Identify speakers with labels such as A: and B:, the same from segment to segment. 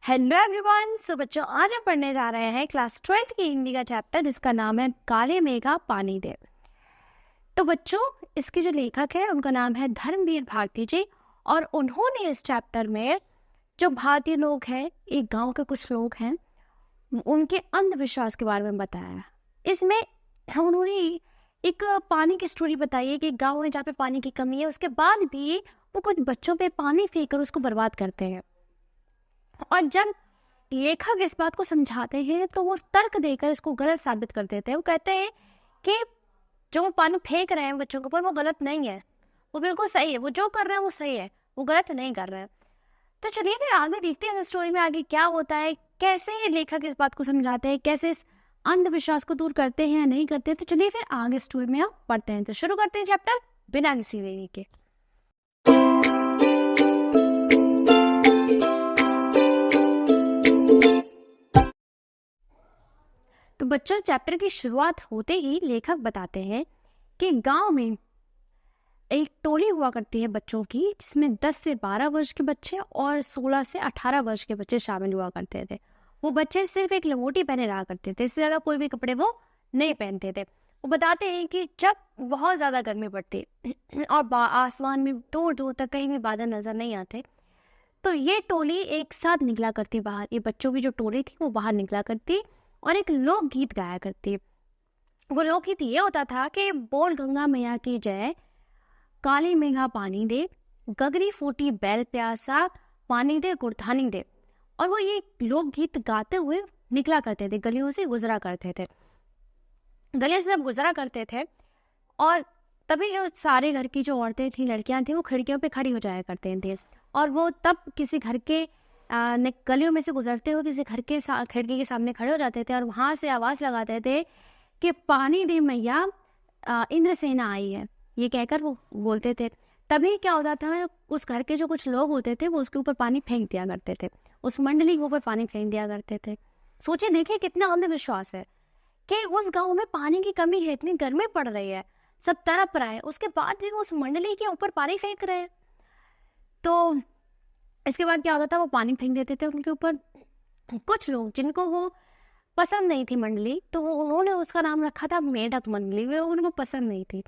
A: Hello everyone. सो बच्चों, आज हम पढ़ने जा रहे हैं क्लास 12 की हिंदी का चैप्टर जिसका नाम है काले मेघा पानी दे। तो बच्चों, इसके जो लेखक है उनका नाम है धर्मवीर भारती जी, और उन्होंने इस चैप्टर में जो भारतीय लोग हैं, एक गांव के कुछ लोग हैं, उनके अंधविश्वास के बारे में बताया। इसमें उन्होंने एक पानी की स्टोरी बताई है कि एक गाँव है जहाँ पे पानी की कमी है, उसके बाद भी वो कुछ बच्चों पे पानी फेंक कर उसको बर्बाद करते हैं। और जब लेखक इस बात को समझाते हैं तो वो तर्क देकर इसको गलत साबित कर देते हैं। वो कहते हैं कि जो वो पानी फेंक रहे हैं बच्चों के ऊपर वो गलत नहीं है, वो बिल्कुल सही है, वो जो कर रहे हैं वो सही है, वो गलत नहीं कर रहे हैं। तो चलिए फिर आगे देखते हैं इस स्टोरी में आगे क्या होता है, कैसे ये लेखक इस बात को समझाते हैं, कैसे इस अंधविश्वास को दूर करते हैं या नहीं करते। तो चलिए फिर आगे स्टोरी में हम पढ़ते हैं। तो शुरू करते हैं चैप्टर बिना किसी देरी के। तो बच्चों, चैप्टर की शुरुआत होते ही लेखक बताते हैं कि गांव में एक टोली हुआ करती है बच्चों की, जिसमें 10 से 12 वर्ष के बच्चे और 16 से 18 वर्ष के बच्चे शामिल हुआ करते थे। वो बच्चे सिर्फ एक लंगोटी पहने रहा करते थे, इससे ज़्यादा कोई भी कपड़े वो नहीं पहनते थे। वो बताते हैं कि जब बहुत ज़्यादा गर्मी पड़ती और आसमान में दूर दूर तक कहीं भी बादल नज़र नहीं आते, तो ये टोली एक साथ निकला करती बाहर। ये बच्चों की जो टोली थी वो बाहर निकला करती और एक लोकगीत गाया करती। वो लोकगीत ये होता था कि बोल गंगा मैया की जय, काली मेघा पानी दे, गगरी फूटी बैल प्यासा, पानी दे गुरधानी दे। और वो ये लोकगीत गाते हुए निकला करते थे, गलियों से गुजरा करते थे। गलियों से जब गुजरा करते थे और तभी जो सारे घर की जो औरतें थी, लड़कियां थी, वो खिड़कियों पे खड़ी हो जाया करते थे। और वो तब किसी घर के गलियों में से गुजरते हुए किसी घर के खिड़की के सामने खड़े हो जाते थे और वहाँ से आवाज़ लगाते थे कि पानी दे मैया, इंद्रसेना आई है, ये कहकर वो बोलते थे। तभी क्या होता था, उस घर के जो कुछ लोग होते थे वो उसके ऊपर पानी फेंक दिया करते थे, उस मंडली के ऊपर पानी फेंक दिया करते थे। सोचिए, देखिए कितना अंधविश्वास है कि उस गाँव में पानी की कमी है, इतनी गर्मी पड़ रही है, सब तड़प रहे हैं, उसके बाद भी उस मंडली के ऊपर पानी फेंक रहे हैं। तो इसके बाद क्या होता था, वो पानी फेंक देते थे उनके ऊपर। कुछ लोग जिनको वो पसंद नहीं थी मंडली, तो उन्होंने उसका नाम रखा था मेढक मंडली, वो उनको पसंद नहीं थी।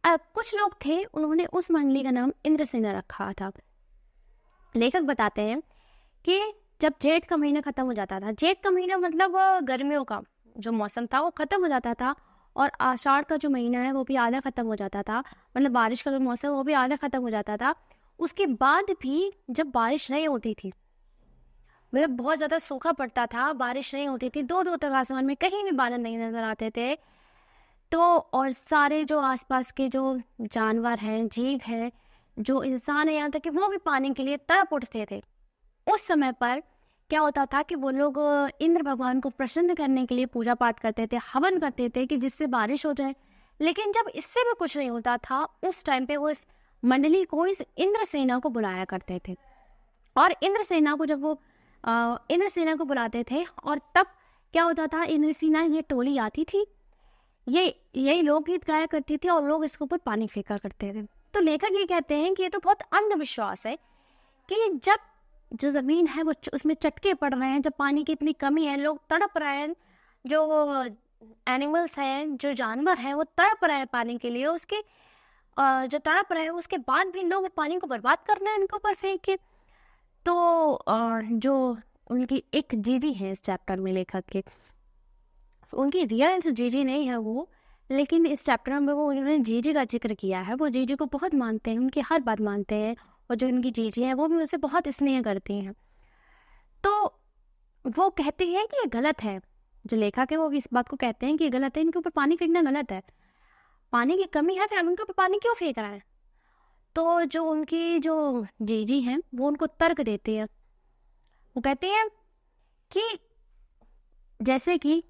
A: अब कुछ लोग थे, उन्होंने उस मंडली का नाम इंद्रसेना रखा था। लेखक बताते हैं कि जब जेठ का महीना खत्म हो जाता था, जेठ का महीना मतलब गर्मियों का जो मौसम था वो खत्म हो जाता था, और आषाढ़ का जो महीना है वो भी आधा खत्म हो जाता था, मतलब बारिश का जो मौसम वो भी आधा खत्म हो जाता था। उसके बाद भी जब बारिश नहीं होती थी, मतलब बहुत ज़्यादा सूखा पड़ता था, बारिश नहीं होती थी, दूर दूर तक आसमान में कहीं भी बादल नहीं नज़र आते थे, तो और सारे जो आसपास के जो जानवर हैं, जीव हैं, जो इंसान है, यहाँ तक कि वो भी पानी के लिए तड़प उठते थे। उस समय पर क्या होता था कि वो लोग इंद्र भगवान को प्रसन्न करने के लिए पूजा पाठ करते थे, हवन करते थे कि जिससे बारिश हो जाए। लेकिन जब इससे भी कुछ नहीं होता था, उस टाइम पे वो इस मंडली को, इस इंद्रसेना को बुलाया करते थे। और इंद्रसेना को जब वो इंद्रसेना को बुलाते थे, और तब क्या होता था, इंद्रसेना ये टोली आती थी, यही लोकगीत गाया करती थी और लोग इसके ऊपर पानी फेंका करते थे। तो लेखक ये कहते हैं कि ये तो बहुत अंधविश्वास है कि जब जो ज़मीन है वो उसमें चटके पड़ रहे हैं, जब पानी की इतनी कमी है, लोग तड़प रहे हैं, जो एनिमल्स हैं, जो जानवर हैं, वो तड़प रहे हैं पानी के लिए, उसके जो तड़प रहे हैं, उसके बाद भी लोग पानी को बर्बाद कर रहे हैं इनके ऊपर फेंक के। तो जो उनकी एक जीजी है इस चैप्टर में लेखक के, उनकी रियल जीजी नहीं है वो, लेकिन इस चैप्टर में वो उन्होंने जीजी का जिक्र किया है। वो जीजी को बहुत मानते हैं, उनकी हर बात मानते हैं, और जो उनकी जीजी है वो भी उनसे बहुत स्नेह करती हैं। तो वो कहते हैं कि ये गलत है, जो लेखक है वो भी इस बात को कहते हैं कि ये गलत है, इनके ऊपर पानी फेंकना गलत है, पानी की कमी है, फिर हम उनके ऊपर पानी क्यों फेंक रहे हैं। तो जो उनकी जो जीजी हैं वो उनको तर्क देते हैं। वो कहते हैं कि जैसे कि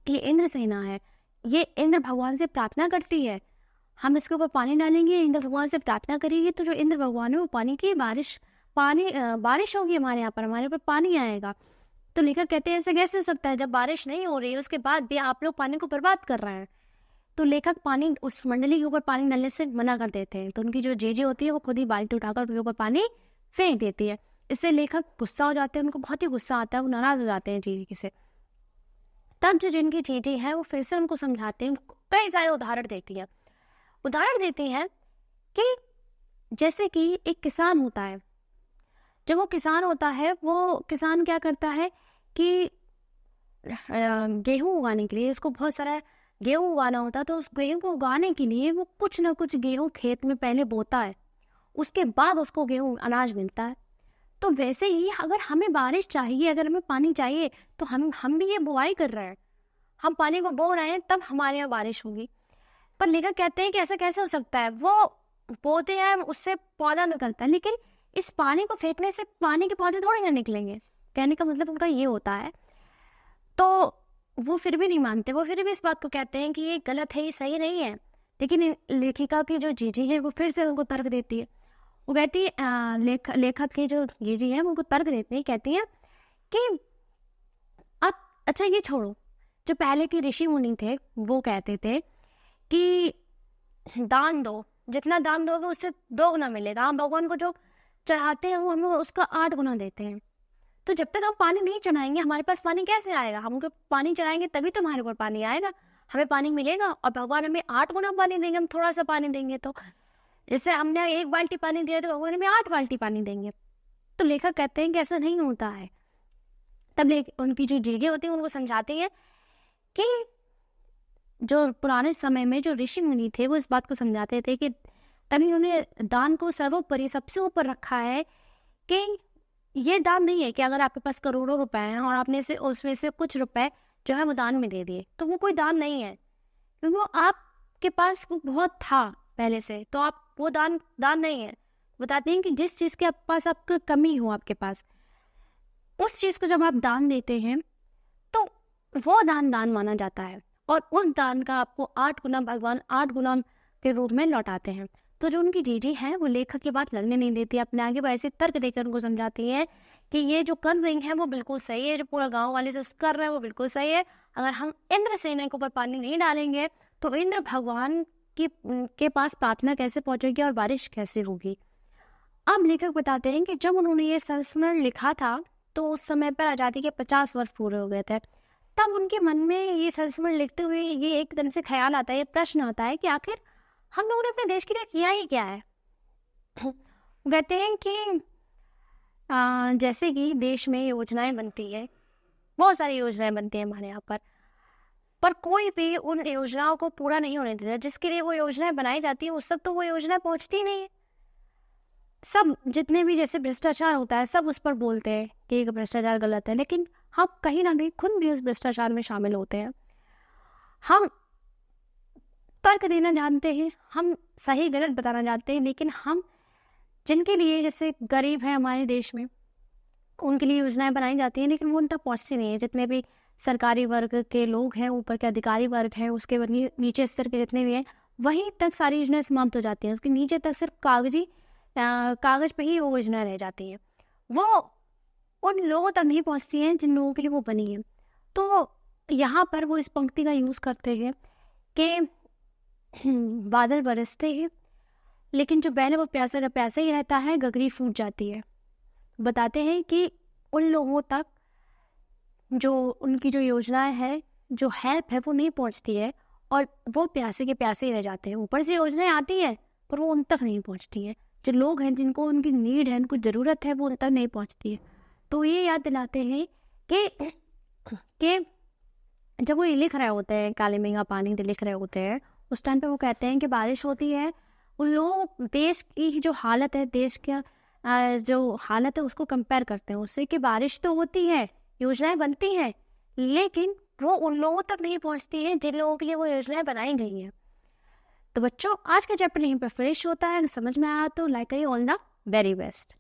A: ये इंद्रसेना है, ये इंद्र भगवान से प्रार्थना करती है, हम इसके ऊपर पानी डालेंगे, इंद्र भगवान से प्रार्थना करेंगे, तो जो इंद्र भगवान है वो पानी की बारिश होगी, हमारे यहाँ पर हमारे ऊपर पानी आएगा। तो लेखक कहते हैं ऐसे कैसे हो सकता है, जब बारिश नहीं हो रही है उसके बाद भी आप लोग पानी को बर्बाद कर रहे हैं। तो लेखक पानी उस मंडली के ऊपर पानी डालने से मना कर देते हैं। तो उनकी जो जीजी होती है वो खुद ही बाल्टी उठाकर उनके ऊपर पानी फेंक देती है। इससे लेखक गुस्सा हो जाते हैं, उनको बहुत ही गुस्सा आता है, वो नाराज हो जाते हैं जीजी से। तब जो जिनकी जीजी है वो फिर से उनको समझाते हैं, कई सारे उदाहरण देती हैं कि जैसे कि एक किसान होता है, जब वो किसान होता है, वो किसान क्या करता है कि गेहूं उगाने के लिए, उसको बहुत सारा गेहूं उगाना होता है, तो उस गेहूं को उगाने के लिए वो कुछ ना कुछ गेहूं खेत में पहले बोता है, उसके बाद उसको गेहूं अनाज मिलता है। तो वैसे ही अगर हमें बारिश चाहिए, अगर हमें पानी चाहिए, तो हम भी ये बुआई कर रहे हैं, हम पानी को बो रहे हैं, तब हमारे यहाँ बारिश होगी। पर लेखक कहते हैं कि ऐसा कैसे हो सकता है, वो बोते हैं, उससे पौधा निकलता है, लेकिन इस पानी को फेंकने से पानी के पौधे थोड़ी ना निकलेंगे। कहने का मतलब उनका ये होता है। तो वो फिर भी नहीं मानते, वो फिर भी इस बात को कहते हैं कि ये गलत है, ये सही नहीं है। लेकिन लेखिका की जो जीजी है वो फिर से उनको तर्क देती है। वो कहती है, लेखक की जो जीजी है वो उनको तर्क देती है, कहती है कि अब अच्छा ये छोड़ो, जो पहले के ऋषि मुनि थे वो कहते थे कि दान दो, जितना दान दोगे उससे 2 गुना मिलेगा। हम भगवान को जो चढ़ाते हैं वो हमें उसका 8 गुना देते हैं। तो जब तक हम पानी नहीं चढ़ाएंगे हमारे पास पानी कैसे आएगा? हम उनको पानी चढ़ाएंगे तभी तो हमारे ऊपर पानी आएगा, हमें पानी मिलेगा। और भगवान हमें 8 गुना पानी देंगे, हम थोड़ा सा पानी देंगे तो। जैसे हमने 1 बाल्टी पानी दिया तो भगवान हमें 8 बाल्टी पानी देंगे। तो लेखक कहते हैं कि ऐसा नहीं होता है। तब उनकी जो जीजे होती है उनको समझाती है कि जो पुराने समय में जो ऋषि मुनि थे वो इस बात को समझाते थे कि तभी उन्होंने दान को सर्वोपरि सबसे ऊपर रखा है, कि ये दान नहीं है कि अगर आपके पास करोड़ों रुपए हैं और आपने से उसमें से कुछ रुपए जो है वो दान में दे दिए, तो वो कोई दान नहीं है, क्योंकि वो आपके पास बहुत था पहले से, तो आप वो दान नहीं है। बताते हैं कि जिस चीज़ के पास आपको कमी हो, आपके पास उस चीज़ को जब आप दान देते हैं तो वो दान माना जाता है, और उस दान का आपको 8 गुना भगवान 8 गुना के रूप में लौटाते हैं। तो जो उनकी जीजी है वो लेखक की बात लगने नहीं देती, अपने आगे वो ऐसे तर्क देकर उनको समझाती है कि ये जो कर रही है वो बिल्कुल सही है, जो पूरा गांव वाले से कर रहे हैं वो बिल्कुल सही है। अगर हम इंद्र सेना के ऊपर पानी नहीं डालेंगे तो इंद्र भगवान के पास प्रार्थना कैसे पहुंचेगी और बारिश कैसे होगी। अब लेखक बताते हैं कि जब उन्होंने ये संस्मरण लिखा था तो उस समय पर आज़ादी के 50 वर्ष पूरे हो गए थे। तब उनके मन में ये संस्मरण लिखते हुए ये एक तरह से ख्याल आता है, ये प्रश्न आता है कि आखिर हम लोगों ने अपने देश के लिए किया ही क्या है। कहते हैं कि जैसे कि देश में योजनाएं बनती है, बहुत सारी योजनाएं बनती हैं हमारे यहाँ पर कोई भी उन योजनाओं को पूरा नहीं होने देता। जिसके लिए वो योजनाएं बनाई जाती है उस तक तो वो योजना पहुँचती ही नहीं है। सब जितने भी जैसे भ्रष्टाचार होता है सब उस पर बोलते हैं कि भ्रष्टाचार गलत है, लेकिन हम कहीं ना कहीं खुद भी उस भ्रष्टाचार में शामिल होते हैं। हम तर्क देना जानते हैं, हम सही गलत बताना जानते हैं, लेकिन हम जिनके लिए जैसे गरीब है हमारे देश में उनके लिए योजनाएं बनाई जाती हैं, लेकिन वो उन तक पहुँचती नहीं है। जितने भी सरकारी वर्ग के लोग हैं, ऊपर के अधिकारी वर्ग हैं, उसके नीचे स्तर के जितने भी हैं, वहीं तक सारी योजनाएं समाप्त हो जाती हैं। उसके नीचे तक सिर्फ कागज पे ही वो योजना रह जाती है, वो उन लोगों तक नहीं पहुंचती हैं जिन लोगों के लिए वो बनी है। तो यहाँ पर वो इस पंक्ति का यूज़ करते हैं कि बादल बरसते हैं लेकिन जो बैल है वो प्यासा का प्यासा ही रहता है, गगरी फूट जाती है। बताते हैं कि उन लोगों तक जो उनकी जो योजनाएं है, जो हेल्प है वो नहीं पहुंचती है और वो प्यासे के प्यासे ही रह जाते हैं। ऊपर से योजनाएं आती हैं पर वो उन तक नहीं पहुंचती है। जो लोग हैं जिनको उनकी नीड है, उनको ज़रूरत है, वो उन तक नहीं पहुंचती है। तो ये याद दिलाते हैं कि जब वो ये लिख रहे होते हैं, काले मेघा पानी लिख रहे होते हैं, उस टाइम पे वो कहते हैं कि बारिश होती है, उन लोग देश की जो हालत है, देश का जो हालत है उसको कंपेयर करते हैं उससे कि बारिश तो होती है, योजनाएं बनती हैं, लेकिन वो उन लोगों तक नहीं पहुंचती है जिन लोगों के लिए वो योजनाएं बनाई गई हैं। तो बच्चों आज का चैप्टर यहीं पर फिनिश होता है। अगर समझ में आया तो लाइक करिए। All the very best.